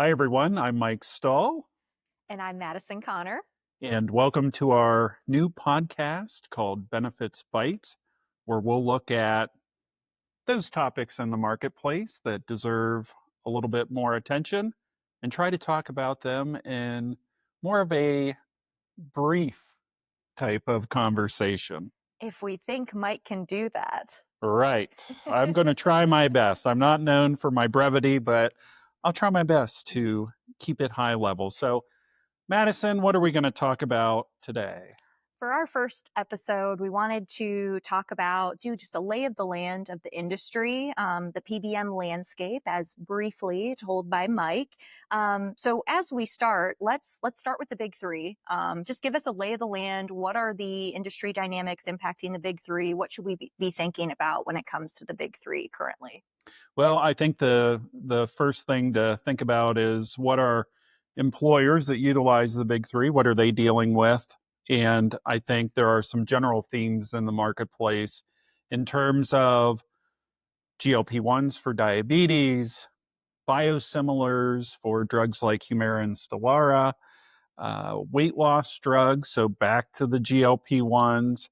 Hi, everyone. I'm Mike Stull, And I'm Madison Connor. and welcome to our new podcast called Benefits Bites, where we'll look at those topics in the marketplace that deserve a little bit more attention and try to talk about them in more of a brief type of conversation. If we think Mike can do that. Right. I'm going to try my best. I'm not known for my brevity, but I'll try my best to keep it high level. So, Madison, what are we going to talk about today? For our first episode, we wanted to do just a lay of the land of the industry, the PBM landscape, as briefly told by Mike. So as we start, let's start with the big three. Just give us a lay of the land. What are the industry dynamics impacting the big three? What should we be thinking about when it comes to the big three currently? Well, I think the first thing to think about is what are employers that utilize the big three, what are they dealing with? And I think there are some general themes in the marketplace in terms of GLP-1s for diabetes, biosimilars for drugs like Humira and Stelara, weight loss drugs, so back to the GLP-1s,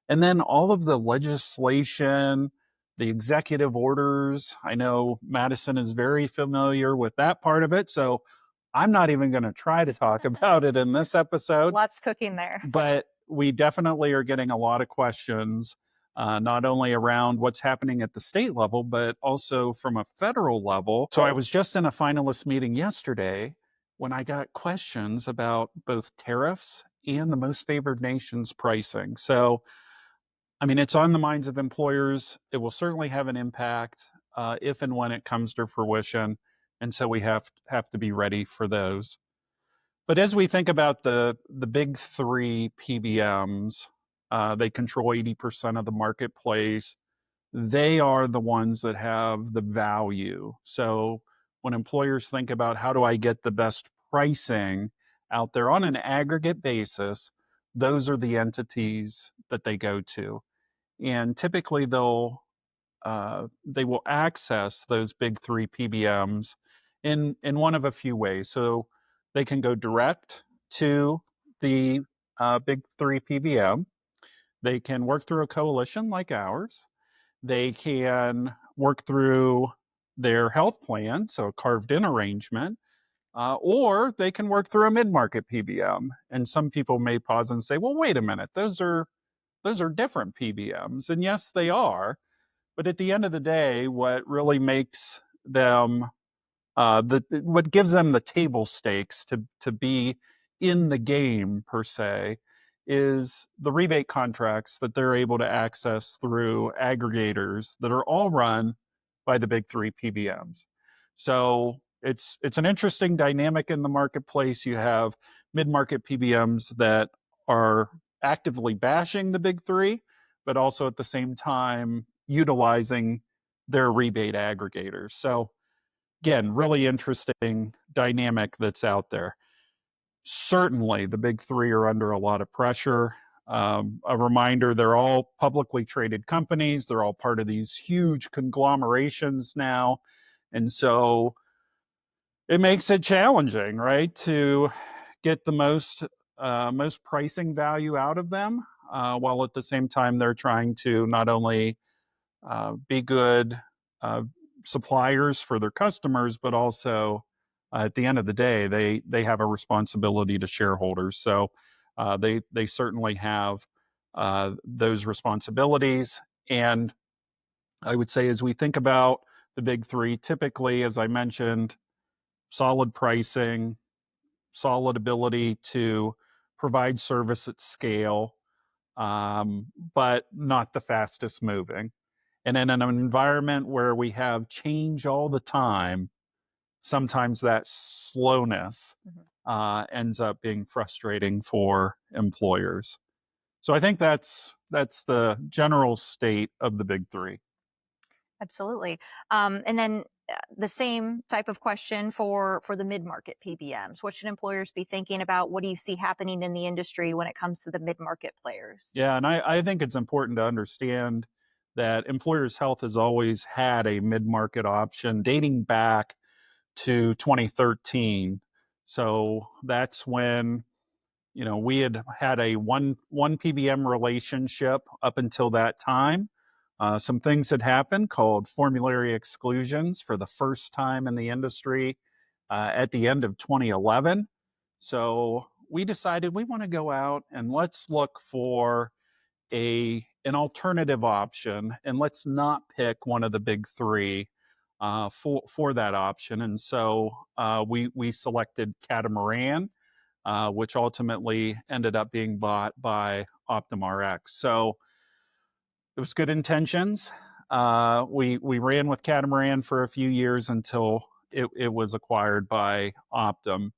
and then all of the legislation, the executive orders. I know Madison is very familiar with that part of it, so I'm not even going to try to talk about it in this episode. Lots cooking there. But we definitely are getting a lot of questions, not only around what's happening at the state level, but also from a federal level. So I was just in a finalist meeting yesterday when I got questions about both tariffs and the most favored nations pricing. So I mean, it's on the minds of employers. It will certainly have an impact if and when it comes to fruition, and so we have to be ready for those. But as we think about the big three PBMs, they control 80% of the marketplace. They are the ones that have the value. So when employers think about how do I get the best pricing out there on an aggregate basis, those are the entities that they go to, and typically they will access those big three PBMs in one of a few ways. So they can go direct to the big three PBM. They can work through a coalition like ours. They can work through their health plan, so a carved in arrangement, or they can work through a mid market PBM. And some people may pause and say, well, wait a minute, those are different PBMs. And yes, they are. But at the end of the day, what really makes them what gives them the table stakes to be in the game per se is the rebate contracts that they're able to access through aggregators that are all run by the big three PBMs. So it's an interesting dynamic in the marketplace. You have mid-market PBMs that are actively bashing the big three, but also at the same time utilizing their rebate aggregators. So again, really interesting dynamic that's out there. Certainly, the big three are under a lot of pressure. A reminder, they're all publicly traded companies. They're all part of these huge conglomerations now. And so it makes it challenging, right, to get the most pricing value out of them, while at the same time they're trying to not only be good uh, suppliers for their customers, but also at the end of the day, they have a responsibility to shareholders. So they certainly have those responsibilities. And I would say, as we think about the big three, typically, as I mentioned, solid pricing, solid ability to provide service at scale, but not the fastest moving. And in an environment where we have change all the time, sometimes that slowness ends up being frustrating for employers. So I think that's the general state of the big three. Absolutely. And then the same type of question for the mid-market PBMs. What should employers be thinking about? What do you see happening in the industry when it comes to the mid-market players? Yeah, and I think it's important to understand that Employers Health has always had a mid-market option dating back to 2013. So that's when, we had a one PBM relationship up until that time. Some things had happened called formulary exclusions for the first time in the industry at the end of 2011. So we decided we want to go out and let's look for an alternative option, and let's not pick one of the big three for that option. And so we selected Catamaran, which ultimately ended up being bought by OptumRx. So it was good intentions. We ran with Catamaran for a few years until it was acquired by Optum.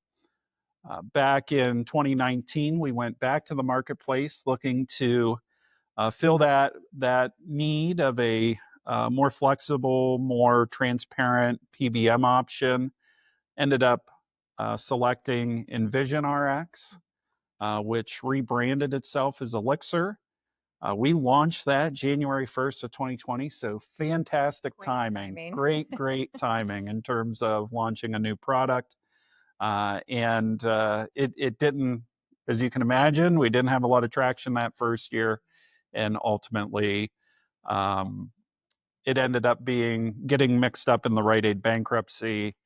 Back in 2019, we went back to the marketplace looking to fill that need of a more flexible, more transparent PBM option. Ended up selecting Envision RX, which rebranded itself as Elixir. We launched that January 1st of 2020, so fantastic timing. Great timing in terms of launching a new product. And it didn't, as you can imagine, we didn't have a lot of traction that first year. And ultimately, it ended up getting mixed up in the Rite Aid bankruptcy,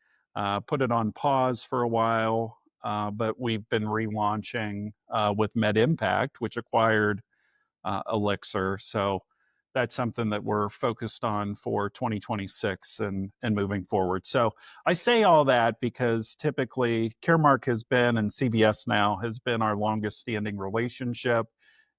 put it on pause for a while, but we've been relaunching with MedImpact, which acquired Elixir. So that's something that we're focused on for 2026 and moving forward. So I say all that because typically Caremark has been, and CVS now has been, our longest standing relationship.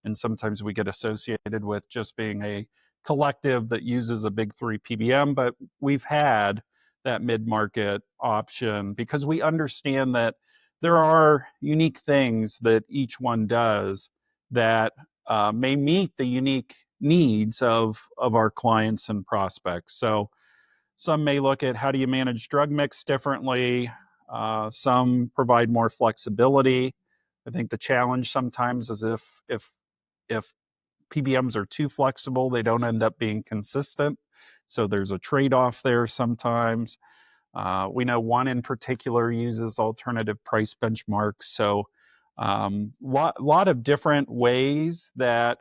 And sometimes we get associated with just being a collective that uses a big three PBM, but we've had that mid-market option because we understand that there are unique things that each one does that may meet the unique needs of our clients and prospects. So some may look at how do you manage drug mix differently. Some provide more flexibility. I think the challenge sometimes is if PBMs are too flexible, they don't end up being consistent. So there's a trade-off there sometimes. We know one in particular uses alternative price benchmarks. So lot of different ways that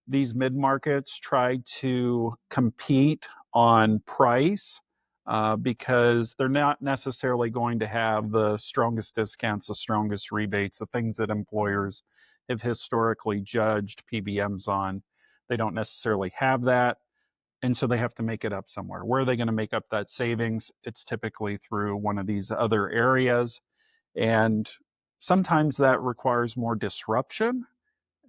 these mid-markets try to compete on price because they're not necessarily going to have the strongest discounts, the strongest rebates, the things that employers have historically judged PBMs on. They don't necessarily have that. And so they have to make it up somewhere. Where are they going to make up that savings? It's typically through one of these other areas. And sometimes that requires more disruption.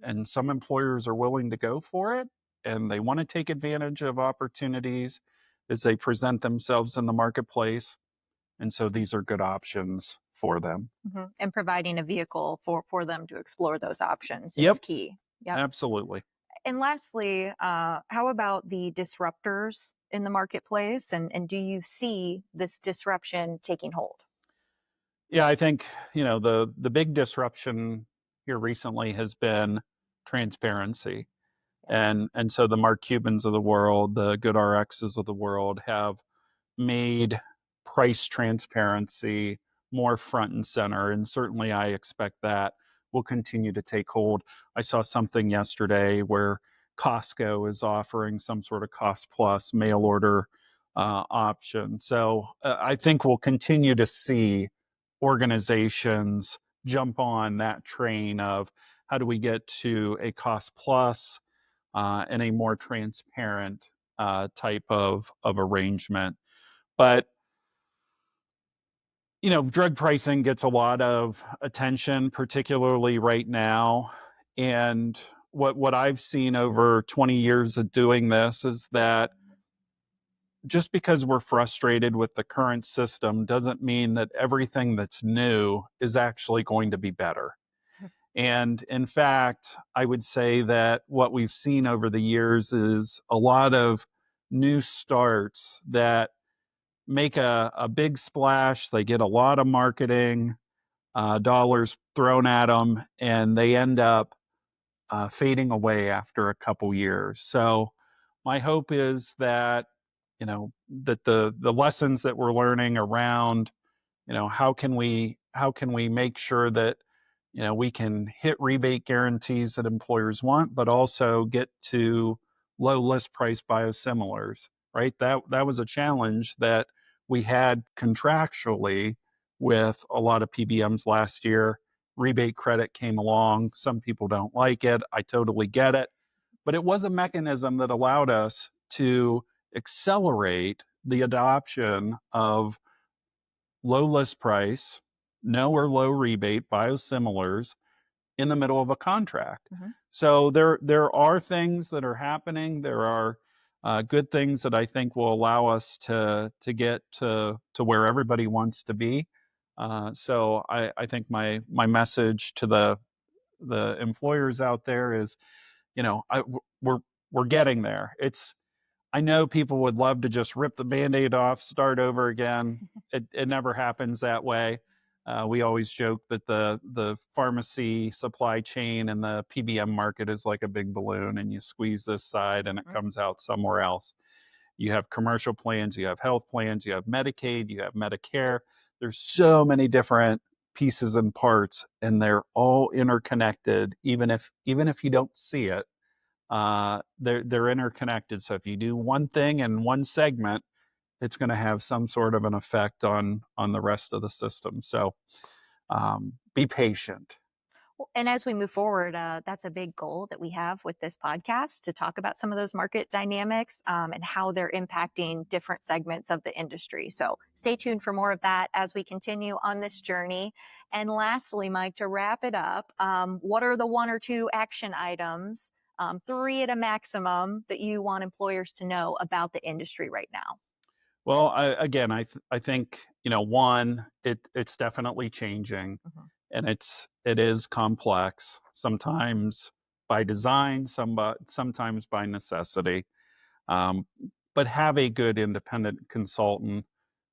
And some employers are willing to go for it. And they want to take advantage of opportunities as they present themselves in the marketplace. And so these are good options for them. Mm-hmm. And providing a vehicle for them to explore those options is Yep. key. Yep. Absolutely. And lastly, how about the disruptors in the marketplace? And do you see this disruption taking hold? Yeah, I think, the big disruption here recently has been transparency. And so the Mark Cubans of the world, the Good RXs of the world have made price transparency more front and center. And certainly I expect that will continue to take hold. I saw something yesterday where Costco is offering some sort of cost plus mail order option. So I think we'll continue to see organizations jump on that train of how do we get to a cost plus and a more transparent type of arrangement. But drug pricing gets a lot of attention, particularly right now. And what I've seen over 20 years of doing this is that just because we're frustrated with the current system doesn't mean that everything that's new is actually going to be better. And in fact, I would say that what we've seen over the years is a lot of new starts that make a big splash. They get a lot of marketing dollars thrown at them, and they end up fading away after a couple years. So my hope is that that the lessons that we're learning around how can we make sure that we can hit rebate guarantees that employers want, but also get to low list price biosimilars, right? That was a challenge that we had contractually with a lot of PBMs last year. Rebate credit came along. Some people don't like it. I totally get it. But it was a mechanism that allowed us to accelerate the adoption of low list price, no or low rebate biosimilars in the middle of a contract. Mhm. So there are things that are happening. There are good things that I think will allow us to get to where everybody wants to be. So I think my message to the employers out there is, we're getting there. I know people would love to just rip the Band-Aid off, start over again. It never happens that way. We always joke that the pharmacy supply chain and the PBM market is like a big balloon, and you squeeze this side and it Mhm. comes out somewhere else. You have commercial plans, you have health plans, you have Medicaid, you have Medicare. There's so many different pieces and parts, and they're all interconnected, even if you don't see it. They're interconnected. So if you do one thing in one segment, it's going to have some sort of an effect on the rest of the system. So be patient. Well, and as we move forward, that's a big goal that we have with this podcast to talk about some of those market dynamics and how they're impacting different segments of the industry. So stay tuned for more of that as we continue on this journey. And lastly, Mike, to wrap it up, what are the one or two action items, three at a maximum, that you want employers to know about the industry right now? Well, I think one, it's definitely changing, Mhm. and it is complex. Sometimes by design, sometimes by necessity. Um, but have a good independent consultant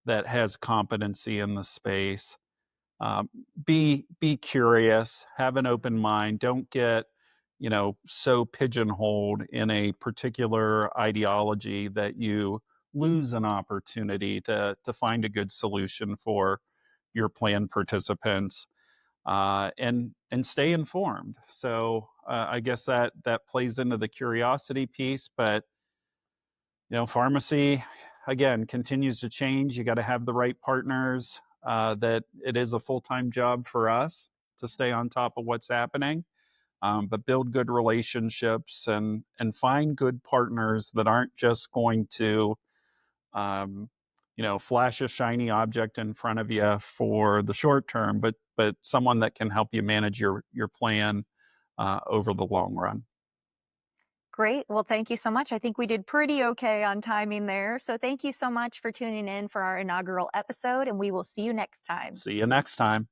that has competency in the space. Be curious, have an open mind. Don't get so pigeonholed in a particular ideology that you lose an opportunity to find a good solution for your plan participants, and stay informed. So I guess that plays into the curiosity piece, but pharmacy again continues to change. You got to have the right partners. That it is a full time job for us to stay on top of what's happening, but build good relationships and find good partners that aren't just going to um, flash a shiny object in front of you for the short term, but someone that can help you manage your plan over the long run. Great. Well, thank you so much. I think we did pretty okay on timing there. So thank you so much for tuning in for our inaugural episode, and we will see you next time. See you next time.